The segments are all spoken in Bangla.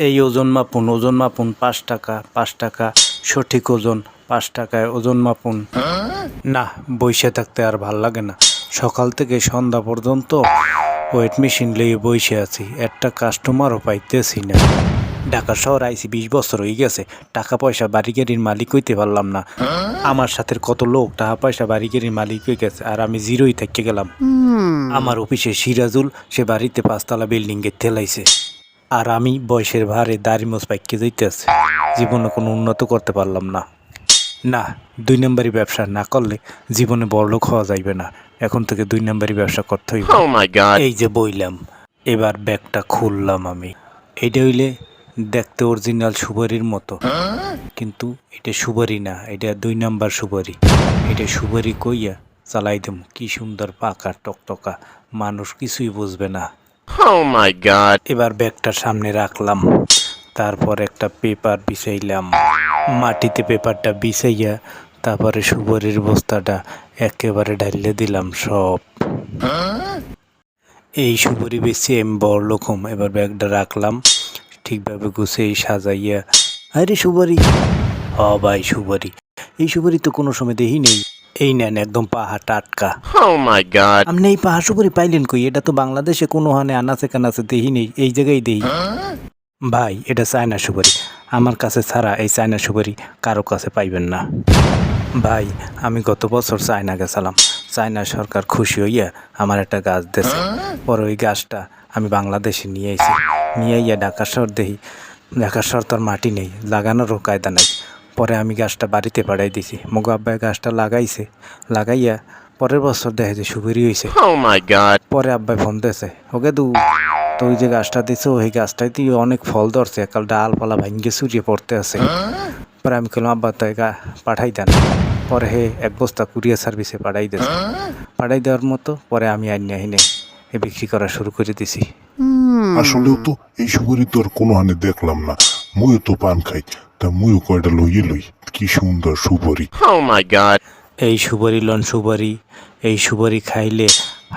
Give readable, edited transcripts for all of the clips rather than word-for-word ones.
এই ওজন মাপুন ৫ টাকা ৫ টাকা সঠিক ওজন ৫ টাকায় ওজন মাপুন। না, বইসে থাকতে আর ভাল লাগে না। সকাল থেকে সন্ধ্যা পর্যন্ত ওয়েট মেশিন লিয়ে বইসে আছি, একটা কাস্টমারও পাইতেছি না। ঢাকা শহর আইসি ২০ বছর হয়ে গেছে, টাকা পয়সা বাড়ি গাড়ির মালিক হইতে পারলাম না। আমার সাথে কত লোক টাকা পয়সা বাড়ি গাড়ির মালিক হয়ে গেছে, আর আমি জিরোই থেকে গেলাম। আমার অফিসে সিরাজুল, সে বাড়িতে ৫ তলা বিল্ডিং এ ঠেলাইছে, আর আমি বয়সের ভারে দাড়ি মোছ পাইকে যাইতেছে। জীবনে কোনো উন্নত করতে পারলাম না। না, ২ নম্বরই ব্যবসা না করলে জীবনে বড়লোক হওয়া যাইবে না। এখন থেকে ২ নম্বরই ব্যবসা করতে হইবে। এই যে বইলাম, এবার ব্যাগটা খুললাম আমি। এইটা হইলে দেখতে অরিজিনাল সুপারির মতো, কিন্তু এটা সুপারি না, এটা ২ নম্বর সুপারি। এটা সুপারি কইয়া চালাই দেম, কি সুন্দর পাকা টকটকা, মানুষ কিছুই বুঝবে না। এবার ব্যাগটার সামনে রাখলাম, তারপর একটা পেপার বিছাইলাম, মাটিতে পেপারটা বিছাইয়া তারপরে সুপারির বস্তাটা একেবারে ঢালিয়ে দিলাম সব। এই সুপারি বেশি আমি বড়লোক হম। এবার ব্যাগটা রাখলাম ঠিকভাবে গুছিয়ে সাজাইয়া। আরে সুপারি, ভাই সুপারি, এই সুপারি তো কোনো সময় দেখি নেই। এই নেন, একদম পাহা টাটকা। আপনি এই পাহা সুপারি পাইলেন কই? এটা তো বাংলাদেশে কোনো হানে আনাচে কানাচে দেখি নেই, এই জায়গায় দেই। ভাই, এটা চায়না সুপারি, আমার কাছে ছাড়া এই চায়না সুপারি কারো কাছে পাইবেন না। ভাই, আমি গত বছর চায়না গেছিলাম, চায়না সরকার খুশি হইয়া আমার একটা গাছ দিয়েছে। পরে ওই গাছটা আমি বাংলাদেশে নিয়ে আইছি, নিয়ে আইয়া ঢাকা শহর দেখি, ঢাকা শহর তোর মাটি নেই, লাগানোরও কায়দা নাই। পরে আমি গাছটা বাড়িতে পাঠাই দিছি, মগো আব্বাই গাছটা লাগাইয়া পরের বছর দেখে যে সুপারি হয়েছে। পরে আব্বাই ফোন দিয়েছে, ওকে তো ওই যে গাছটা দিছো, ওই গাছটাই দিয়ে অনেক ফল ধরছে, একাল ডালপালা ভাঙ্গে চুরিয়ে পড়তে আছে। পরে আমি বললাম, আব্বা তো পাঠাই দেন। পরে হে ১ বস্তা কুরিয়ার সার্ভিসে পাঠাই দিয়েছে। পাঠাই দেওয়ার মতো পরে আমি আইনে বিক্রি করা শুরু করে দিছি। আসলেও তো এই সুপারি তো আর কোনো হানে দেখলাম না। মুইও তো পান খাই, তা মুইও কয়টা লইয়ে লই। কি সুন্দর সুপারি। এই সুপারি লন সুপারি, এই সুপারি খাইলে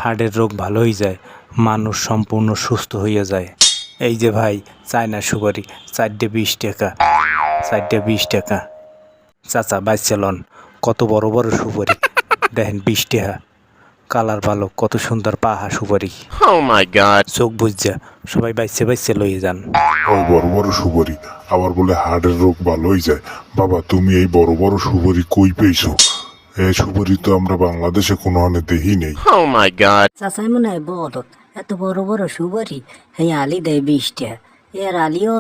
হার্টের রোগ ভালো হয়ে যায়, মানুষ সম্পূর্ণ সুস্থ হইয়া যায়। এই যে ভাই, চায়না সুপারি ৪টে ২০ টাকা, ৪টে ২০ টাকা। চাচা বাইচে লন, কত বড় বড় সুপারি দেখেন, ২০ টাকা। কালার ভালো, কত সুন্দর পাহা সুপারি। চোখ বুঝা সবাই বাইচে লইয়ে যান। ওই বড় বড় সুপারি আবার বলে হার্টের রোগ ভালো হয়ে যায়। বাবা, তুমি এই বড় বড় সুপারি কই পেয়েছো? এই সুপারি তো আমরা বাংলাদেশে কোনো হানে দেখি নেই। চাচাই মনে হয় বড়, এত বড় বড় সুপারি, হ্যাঁ আলি দেয় ২০ টাকা। এর আলিও